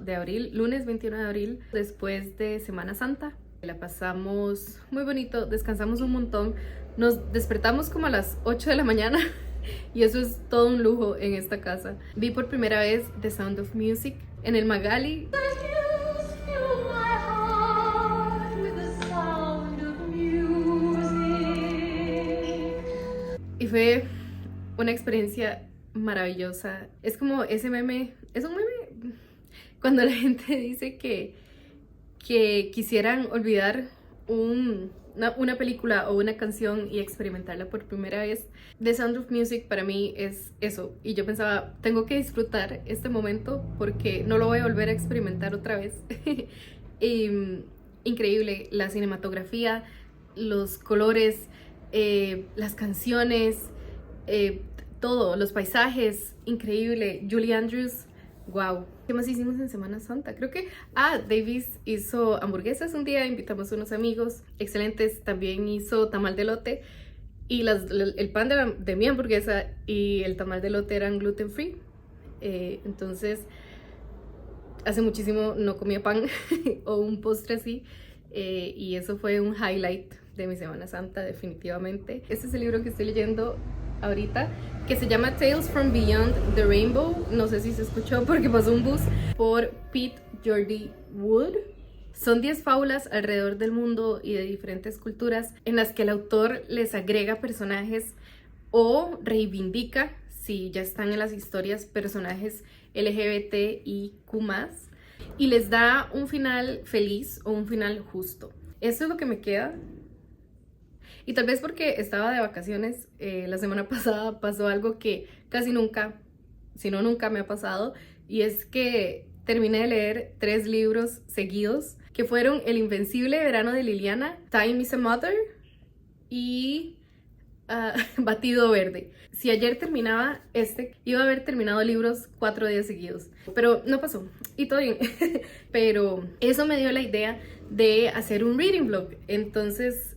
De abril, lunes 21 de abril, después de Semana Santa. La pasamos muy bonito, descansamos un montón, nos despertamos como a las 8 de la mañana y eso es todo un lujo en esta casa. Vi por primera vez The Sound of Music en el Magali. Y fue una experiencia maravillosa. Es como ese meme, es un meme cuando la gente dice que quisieran olvidar una película o una canción y experimentarla por primera vez. The Sound of Music para mí es eso, y yo pensaba, tengo que disfrutar este momento porque no lo voy a volver a experimentar otra vez. Increíble, la cinematografía, los colores, las canciones, todo, los paisajes, increíble. Julie Andrews, wow. ¿Qué más hicimos en Semana Santa? Creo que, Davis hizo hamburguesas un día, invitamos a unos amigos excelentes, también hizo tamal de elote, y el pan de mi hamburguesa y el tamal de elote eran gluten free. Entonces, hace muchísimo no comía pan o un postre así, y eso fue un highlight de mi Semana Santa, definitivamente. Este es el libro que estoy leyendo ahorita, que se llama Tales from Beyond the Rainbow. No sé si se escuchó porque pasó un bus. Por Pete Jordy Wood. Son 10 fábulas alrededor del mundo y de diferentes culturas en las que el autor les agrega personajes o reivindica, si ya están en las historias, personajes LGBTIQ+, y les da un final feliz o un final justo. Esto es lo que me queda. Y tal vez porque estaba de vacaciones, la semana pasada pasó algo que casi nunca, si no nunca me ha pasado, y es que terminé de leer 3 libros seguidos, que fueron El Invencible Verano de Liliana, Time is a Mother y Batido Verde. Si ayer terminaba iba a haber terminado libros 4 días seguidos, pero no pasó, y todo bien. Pero eso me dio la idea de hacer un reading vlog, entonces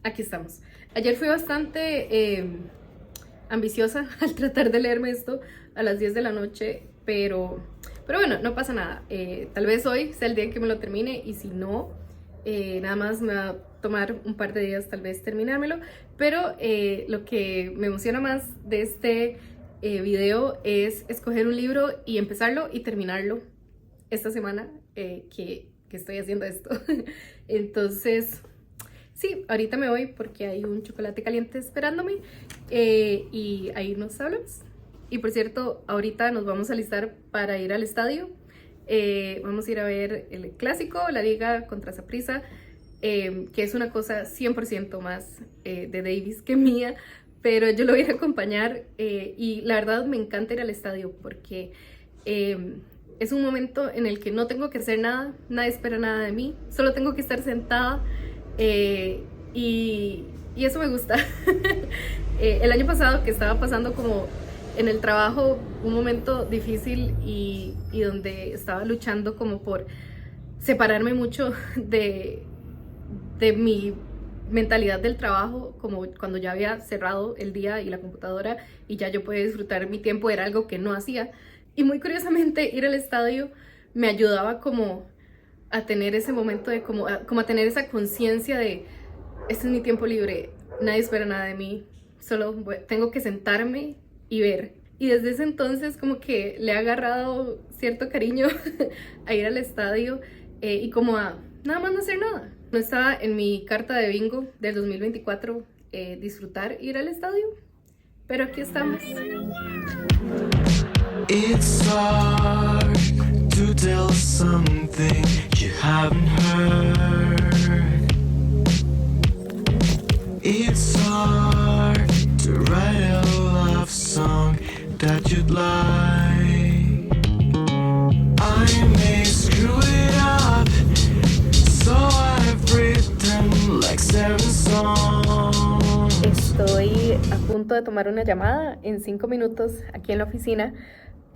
aquí estamos. Ayer fui bastante ambiciosa al tratar de leerme esto a las 10 de la noche, pero bueno, no pasa nada. Tal vez hoy sea el día en que me lo termine, y si no, nada más me va a tomar un par de días tal vez terminármelo. Pero lo que me emociona más de este video es escoger un libro y empezarlo y terminarlo esta semana que estoy haciendo esto. Entonces, sí, ahorita me voy porque hay un chocolate caliente esperándome, y ahí nos hablamos. Y por cierto, ahorita nos vamos a alistar para ir al estadio. Vamos a ir a ver el clásico, la Liga contra Saprissa, que es una cosa 100% más de Davis que mía, pero yo lo voy a ir a acompañar, y la verdad me encanta ir al estadio porque es un momento en el que no tengo que hacer nada, nadie espera nada de mí, solo tengo que estar sentada. Y eso me gusta. El año pasado, que estaba pasando como en el trabajo un momento difícil y donde estaba luchando como por separarme mucho de mi mentalidad del trabajo, como cuando ya había cerrado el día y la computadora y ya yo podía disfrutar mi tiempo, era algo que no hacía. Y muy curiosamente ir al estadio me ayudaba como a tener ese momento de como a tener esa conciencia de este es mi tiempo libre, nadie espera nada de mí, solo tengo que sentarme y ver. y desde ese entonces como que le ha agarrado cierto cariño a ir al estadio y como a nada más no hacer nada. No estaba en mi carta de bingo del 2024 disfrutar ir al estadio, pero aquí estamos. It's hard to tell something you haven't heard. It's hard to write a love song that you'd like. I may screw it up, so I've written like 7 songs. Estoy a punto de tomar una llamada en 5 minutos aquí en la oficina,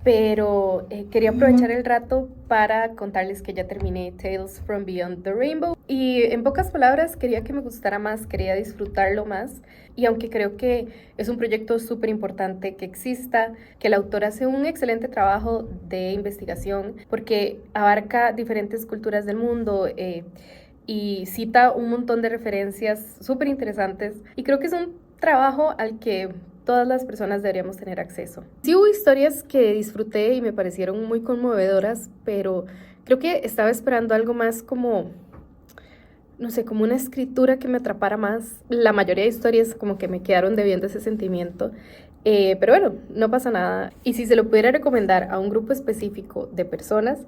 pero quería aprovechar el rato para contarles que ya terminé Tales from Beyond the Rainbow y en pocas palabras quería que me gustara más, quería disfrutarlo más, y aunque creo que es un proyecto súper importante que exista, que el autor hace un excelente trabajo de investigación porque abarca diferentes culturas del mundo y cita un montón de referencias súper interesantes, y creo que es un trabajo al que todas las personas deberíamos tener acceso. Sí hubo historias que disfruté y me parecieron muy conmovedoras, pero creo que estaba esperando algo más como, no sé, como una escritura que me atrapara más. La mayoría de historias como que me quedaron debiendo ese sentimiento, pero bueno, no pasa nada. Y si se lo pudiera recomendar a un grupo específico de personas,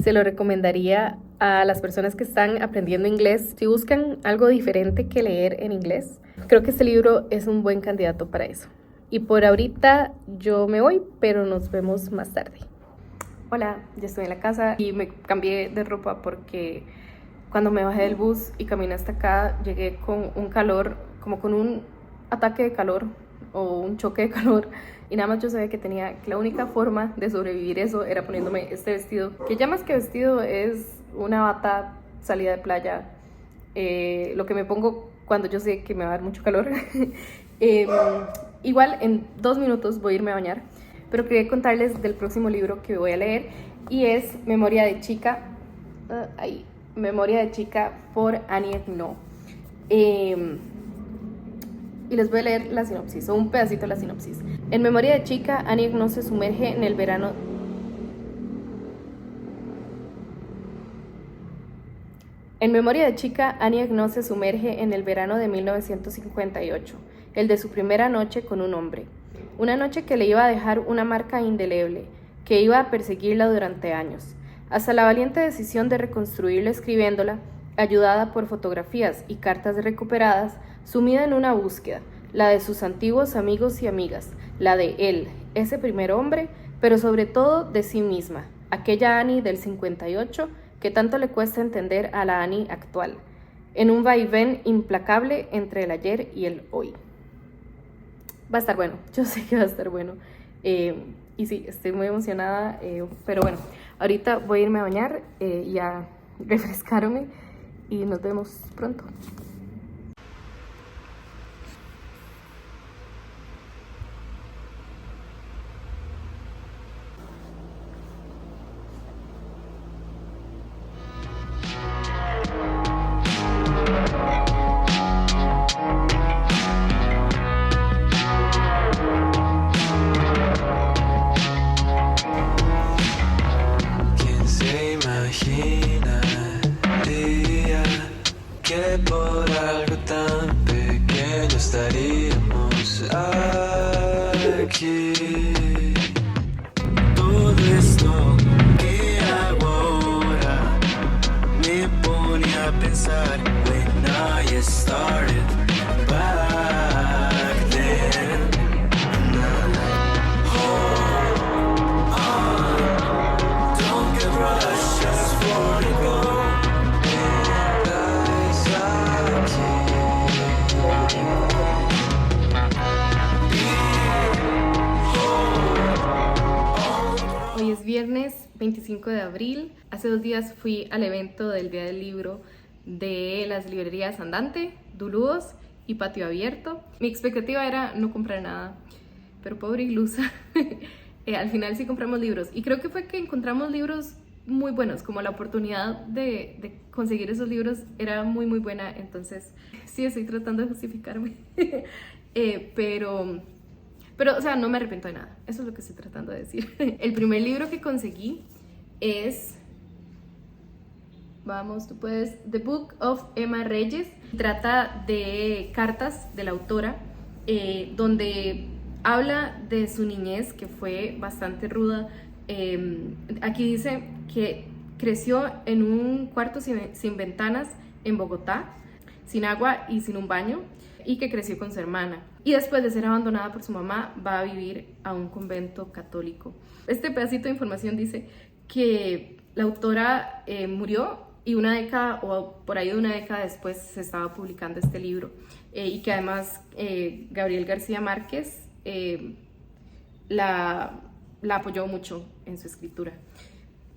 se lo recomendaría a las personas que están aprendiendo inglés. Si buscan algo diferente que leer en inglés, creo que este libro es un buen candidato para eso. Y por ahorita yo me voy, pero nos vemos más tarde. Hola, ya estoy en la casa y me cambié de ropa porque cuando me bajé del bus y caminé hasta acá, llegué con un calor, como con un ataque de calor o un choque de calor, y nada más yo sabía que la única forma de sobrevivir eso era poniéndome este vestido, que ya más que vestido es una bata salida de playa, lo que me pongo cuando yo sé que me va a dar mucho calor. Igual en 2 minutos voy a irme a bañar, pero quería contarles del próximo libro que voy a leer, y es Memoria de Chica, Memoria de Chica por Annie Ernaux. Y les voy a leer la sinopsis, o un pedacito de la sinopsis. En Memoria de Chica, Annie Ernaux se sumerge en el verano... En Memoria de Chica, Annie Ernaux se sumerge en el verano de 1958, el de su primera noche con un hombre. Una noche que le iba a dejar una marca indeleble, que iba a perseguirla durante años, hasta la valiente decisión de reconstruirla escribiéndola, ayudada por fotografías y cartas recuperadas, sumida en una búsqueda, la de sus antiguos amigos y amigas, la de él, ese primer hombre, pero sobre todo de sí misma, aquella Annie del 58 que tanto le cuesta entender a la Annie actual, en un vaivén implacable entre el ayer y el hoy. Va a estar bueno, yo sé que va a estar bueno, y sí, estoy muy emocionada, pero bueno, ahorita voy a irme a bañar y a refrescarme, y nos vemos pronto. ¿Quién se imaginaría que por algo tan pequeño estaríamos aquí? Todo esto que hago ahora me pone a pensar when I started back then. Hold on, don't get rushed, just wanna go. Hoy es viernes 25 de abril. Hace 2 días fui al evento del Día del Libro de las librerías Andante, Dulúos y Patio Abierto. Mi expectativa era no comprar nada, pero pobre ilusa. Al final sí compramos libros, y creo que fue que encontramos libros muy buenos, como la oportunidad de conseguir esos libros era muy buena, entonces sí estoy tratando de justificarme. Pero Pero, o sea, no me arrepiento de nada. Eso es lo que estoy tratando de decir. El primer libro que conseguí es... Vamos, tú puedes... The Book of Emma Reyes. Trata de cartas de la autora, donde habla de su niñez, que fue bastante ruda. Aquí dice que creció en un cuarto sin ventanas en Bogotá, sin agua y sin un baño, y que creció con su hermana. Y después de ser abandonada por su mamá, va a vivir a un convento católico. Este pedacito de información dice que la autora murió y una década o por ahí de una década después se estaba publicando este libro. Y que además Gabriel García Márquez la apoyó mucho en su escritura.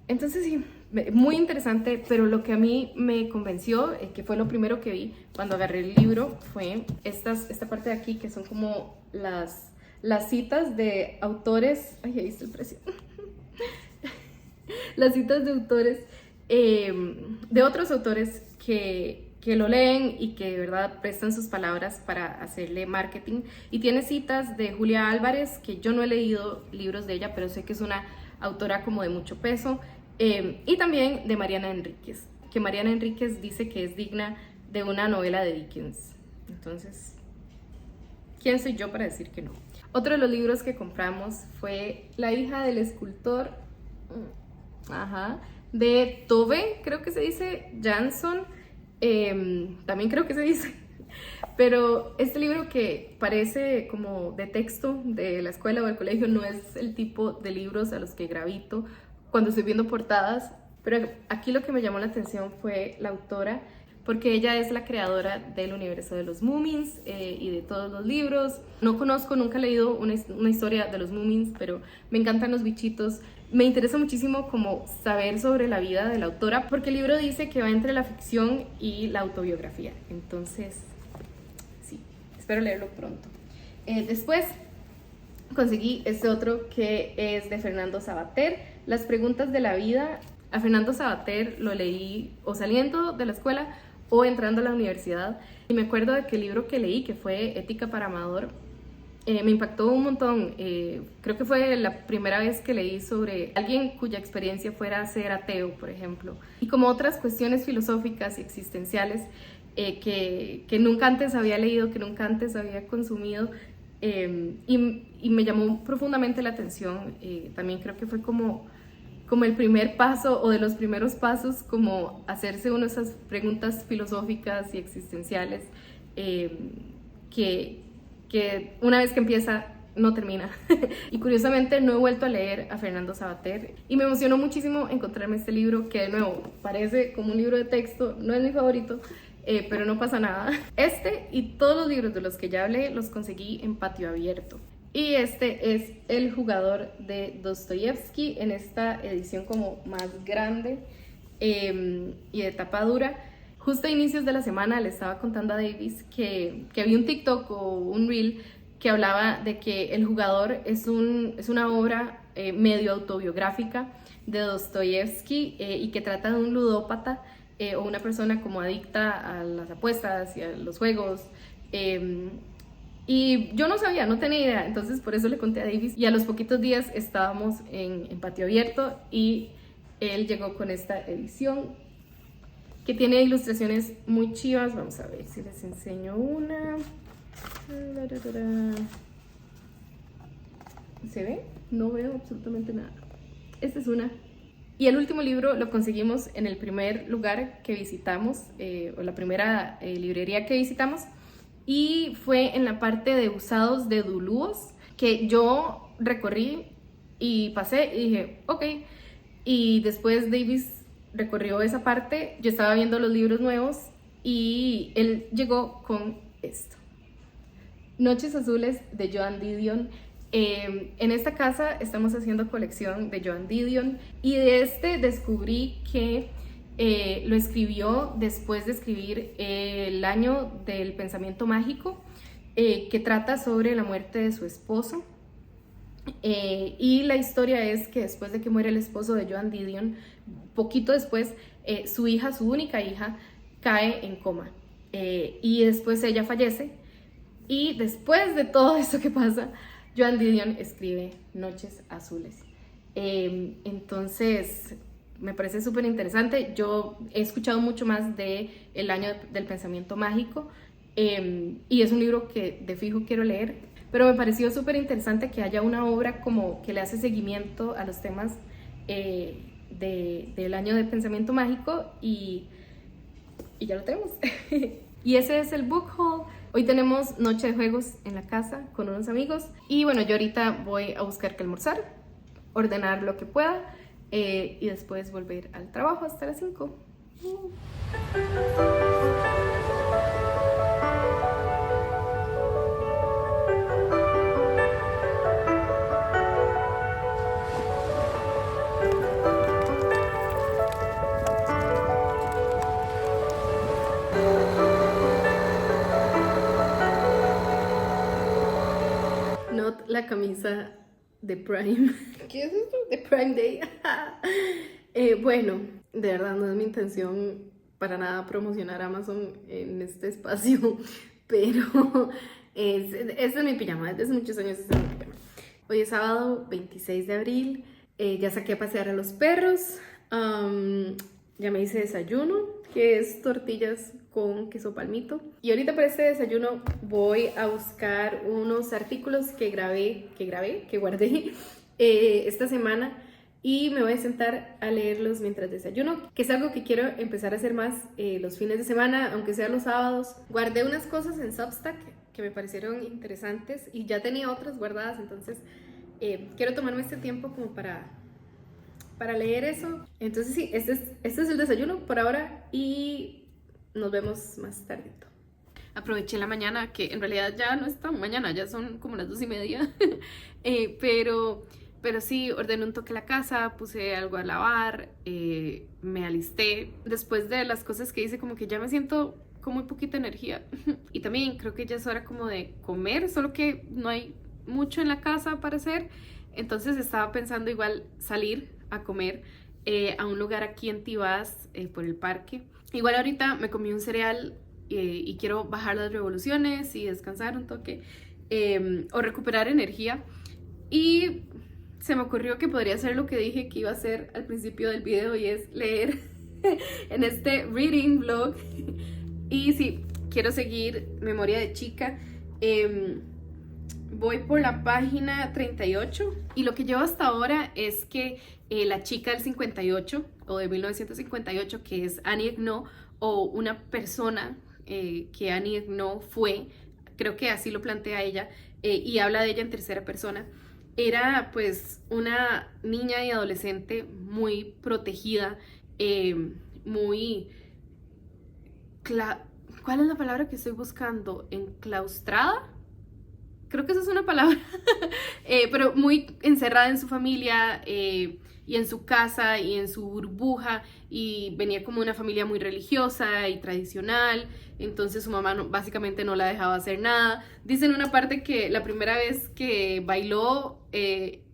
Entonces sí, muy interesante, pero lo que a mí me convenció, que fue lo primero que vi cuando agarré el libro, fue esta parte de aquí, que son como las citas de autores. Ay, ahí está el precio. Las citas de autores, de otros autores que lo leen y que de verdad prestan sus palabras para hacerle marketing. Y tiene citas de Julia Álvarez, que yo no he leído libros de ella, pero sé que es una autora como de mucho peso. Y también de Mariana Enríquez, que Mariana Enríquez dice que es digna de una novela de Dickens. Entonces, ¿quién soy yo para decir que no? Otro de los libros que compramos fue La hija del escultor, de Tove, creo que se dice, Jansson, también creo que se dice. Pero este libro, que parece como de texto de la escuela o del colegio, no es el tipo de libros a los que gravito cuando estoy viendo portadas, pero aquí lo que me llamó la atención fue la autora, porque ella es la creadora del universo de los Moomins y de todos los libros. No conozco, nunca he leído una historia de los Moomins, pero me encantan los bichitos. Me interesa muchísimo como saber sobre la vida de la autora, porque el libro dice que va entre la ficción y la autobiografía. Entonces, sí, espero leerlo pronto. Después conseguí este otro que es de Fernando Savater, Las preguntas de la vida. A Fernando Savater lo leí o saliendo de la escuela o entrando a la universidad. Y me acuerdo de que el libro que leí, que fue Ética para Amador, me impactó un montón. Creo que fue la primera vez que leí sobre alguien cuya experiencia fuera ser ateo, por ejemplo. Y como otras cuestiones filosóficas y existenciales que nunca antes había leído, que nunca antes había consumido. Y me llamó profundamente la atención. También creo que fue como el primer paso o de los primeros pasos, como hacerse una de esas preguntas filosóficas y existenciales que una vez que empieza no termina. Y curiosamente no he vuelto a leer a Fernando Savater y me emocionó muchísimo encontrarme este libro, que de nuevo parece como un libro de texto, no es mi favorito, pero no pasa nada. Este y todos los libros de los que ya hablé los conseguí en Patio Abierto. Y este es El jugador de Dostoyevsky, en esta edición como más grande y de tapa dura. Justo a inicios de la semana le estaba contando a Davis que había un TikTok o un Reel que hablaba de que El jugador es una obra medio autobiográfica de Dostoyevsky y que trata de un ludópata o una persona como adicta a las apuestas y a los juegos. Y yo no sabía, no tenía idea, entonces por eso le conté a Davis. Y a los poquitos días estábamos en Patio Abierto y él llegó con esta edición que tiene ilustraciones muy chivas. Vamos a ver si les enseño una. ¿Se ve? No veo absolutamente nada. Esta es una. Y el último libro lo conseguimos en el primer lugar que visitamos, o la primera librería que visitamos, y fue en la parte de usados de Dulúos, que yo recorrí y pasé y dije, ok. Y después Davis recorrió esa parte, yo estaba viendo los libros nuevos y él llegó con esto. Noches Azules de Joan Didion. En esta casa estamos haciendo colección de Joan Didion y de este descubrí que lo escribió después de escribir El año del pensamiento mágico, que trata sobre la muerte de su esposo. Y la historia es que después de que muere el esposo de Joan Didion, poquito después, su única hija, cae en coma. Y después ella fallece. Y después de todo esto que pasa, Joan Didion escribe Noches Azules. Entonces, me parece súper interesante. Yo he escuchado mucho más de El año del pensamiento mágico, y es un libro que de fijo quiero leer, pero me pareció súper interesante que haya una obra como que le hace seguimiento a los temas del año del pensamiento mágico, y ya lo tenemos. Y ese es el book haul. Hoy tenemos noche de juegos en la casa con unos amigos. Y bueno, yo ahorita voy a buscar qué almorzar, ordenar lo que pueda, y después volver al trabajo hasta las 5. Not la camisa de Prime. ¿Qué es esto? De Prime Day. Bueno, de verdad no es mi intención para nada promocionar Amazon en este espacio, pero este es mi pijama, desde hace muchos años este es mi pijama. Hoy es sábado 26 de abril, ya saqué a pasear a los perros, ya me hice desayuno, que es tortillas con queso palmito. Y ahorita para este desayuno voy a buscar unos artículos que guardé esta semana, y me voy a sentar a leerlos mientras desayuno, que es algo que quiero empezar a hacer más los fines de semana, aunque sea los sábados. Guardé unas cosas en Substack que me parecieron interesantes y ya tenía otras guardadas, entonces quiero tomarme este tiempo como para leer eso. Entonces sí, este es el desayuno por ahora y nos vemos más tardito. Aproveché la mañana, que en realidad ya no es tan mañana, ya son como las 2:30, pero sí, ordené un toque la casa, puse algo a lavar, me alisté. Después de las cosas que hice, como que ya me siento con muy poquita energía. Y también creo que ya es hora como de comer, solo que no hay mucho en la casa para hacer. Entonces estaba pensando igual salir a comer a un lugar aquí en Tibás, por el parque. Igual ahorita me comí un cereal y quiero bajar las revoluciones y descansar un toque, o recuperar energía. Y se me ocurrió que podría hacer lo que dije que iba a hacer al principio del video, y es leer en este reading vlog. Y sí, quiero seguir Memoria de Chica. Voy por la página 38 y lo que llevo hasta ahora es que la chica del 58 o de 1958, que es Annie Ernaux, o una persona que Annie Ernaux fue, creo que así lo plantea ella, y habla de ella en tercera persona. Era pues una niña y adolescente muy protegida, muy... ¿Cuál es la palabra que estoy buscando? ¿Enclaustrada? Creo que esa es una palabra, pero muy encerrada en su familia, y en su casa y en su burbuja, y venía como una familia muy religiosa y tradicional, entonces su mamá básicamente no la dejaba hacer nada. Dicen una parte que la primera vez que bailó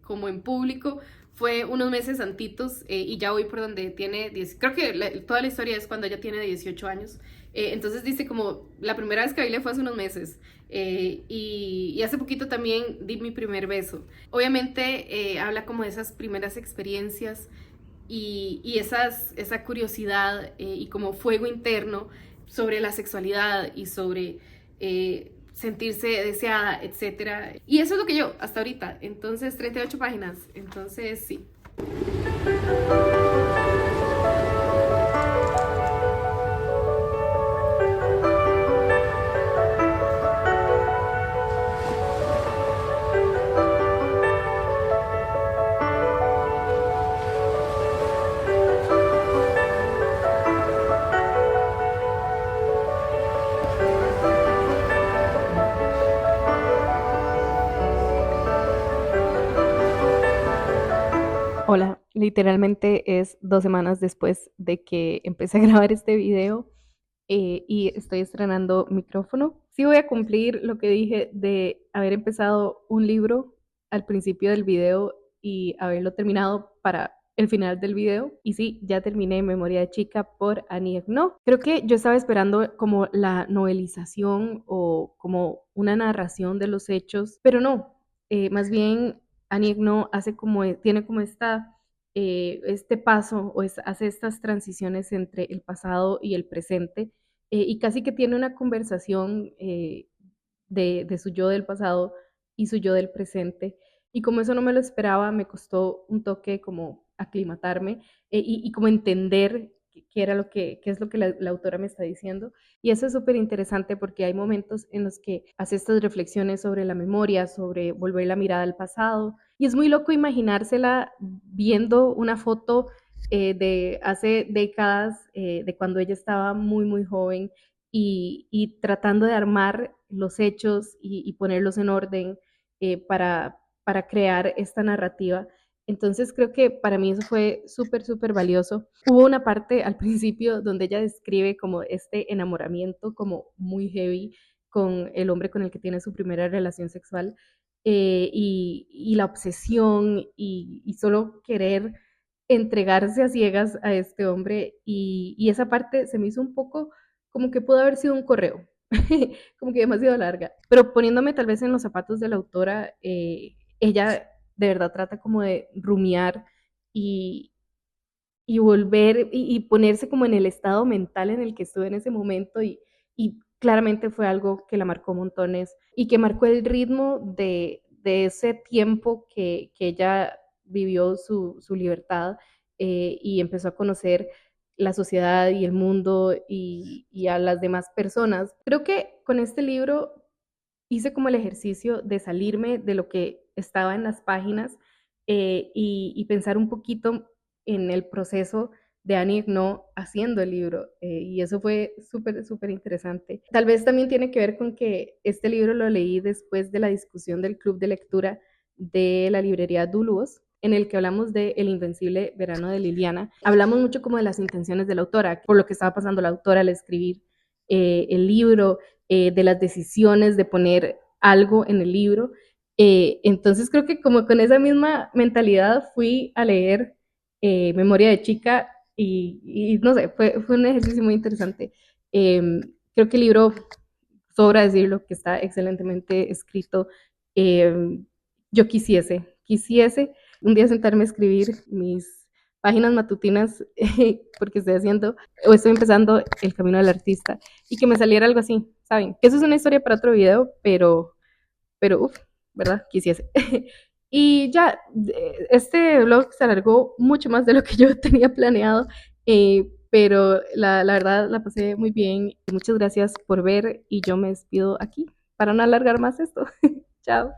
como en público fue unos meses antitos, y ya voy por donde tiene 10, creo que toda la historia es cuando ella tiene 18 años. Entonces dice como la primera vez que bailé fue hace unos meses, y hace poquito también di mi primer beso. Obviamente habla como de esas primeras experiencias y esa curiosidad, y como fuego interno sobre la sexualidad y sobre sentirse deseada, etc. Y eso es lo que yo hasta ahorita. Entonces 38 páginas, entonces sí. Hola, literalmente es 2 semanas después de que empecé a grabar este video, y estoy estrenando micrófono. Sí voy a cumplir lo que dije de haber empezado un libro al principio del video y haberlo terminado para el final del video. Y sí, ya terminé Memoria de Chica por Annie Ernaux. Creo que yo estaba esperando como la novelización o como una narración de los hechos, pero no. más bien Annie Ernaux hace como, tiene como este paso hace estas transiciones entre el pasado y el presente y casi que tiene una conversación de su yo del pasado y su yo del presente. Y como eso no me lo esperaba, me costó un toque como aclimatarme y como entender qué era qué es lo que la autora me está diciendo. Y eso es súper interesante porque hay momentos en los que hace estas reflexiones sobre la memoria, sobre volver la mirada al pasado. Y es muy loco imaginársela viendo una foto de hace décadas, de cuando ella estaba muy, muy joven y tratando de armar los hechos y ponerlos en orden para crear esta narrativa. Entonces creo que para mí eso fue súper, súper valioso. Hubo una parte al principio donde ella describe como este enamoramiento como muy heavy con el hombre con el que tiene su primera relación sexual y la obsesión y solo querer entregarse a ciegas a este hombre y esa parte se me hizo un poco como que pudo haber sido un correo, como que demasiado larga, pero poniéndome tal vez en los zapatos de la autora, ella de verdad trata como de rumiar y, y volver y ponerse como en el estado mental en el que estuve en ese momento y claramente fue algo que la marcó montones y que marcó el ritmo de ese tiempo que ella vivió su libertad y empezó a conocer la sociedad y el mundo y a las demás personas. Creo que con este libro hice como el ejercicio de salirme de lo que estaba en las páginas y pensar un poquito en el proceso de Annie Ernaux haciendo el libro. Y eso fue súper, súper interesante. Tal vez también tiene que ver con que este libro lo leí después de la discusión del club de lectura de la librería Dulux, en el que hablamos de El Invencible Verano de Liliana. Hablamos mucho como de las intenciones de la autora, por lo que estaba pasando la autora al escribir el libro, de las decisiones de poner algo en el libro. Entonces creo que como con esa misma mentalidad fui a leer Memoria de Chica y no sé, fue un ejercicio muy interesante. Creo que el libro, sobra decirlo, que está excelentemente escrito. Eh, yo quisiese un día sentarme a escribir mis páginas matutinas porque estoy haciendo o estoy empezando el camino del artista y que me saliera algo así, ¿saben? Eso es una historia para otro video, pero uff, ¿verdad? Quisiese. Y ya, este vlog se alargó mucho más de lo que yo tenía planeado, pero la verdad la pasé muy bien. Muchas gracias por ver y yo me despido aquí para no alargar más esto. Chao.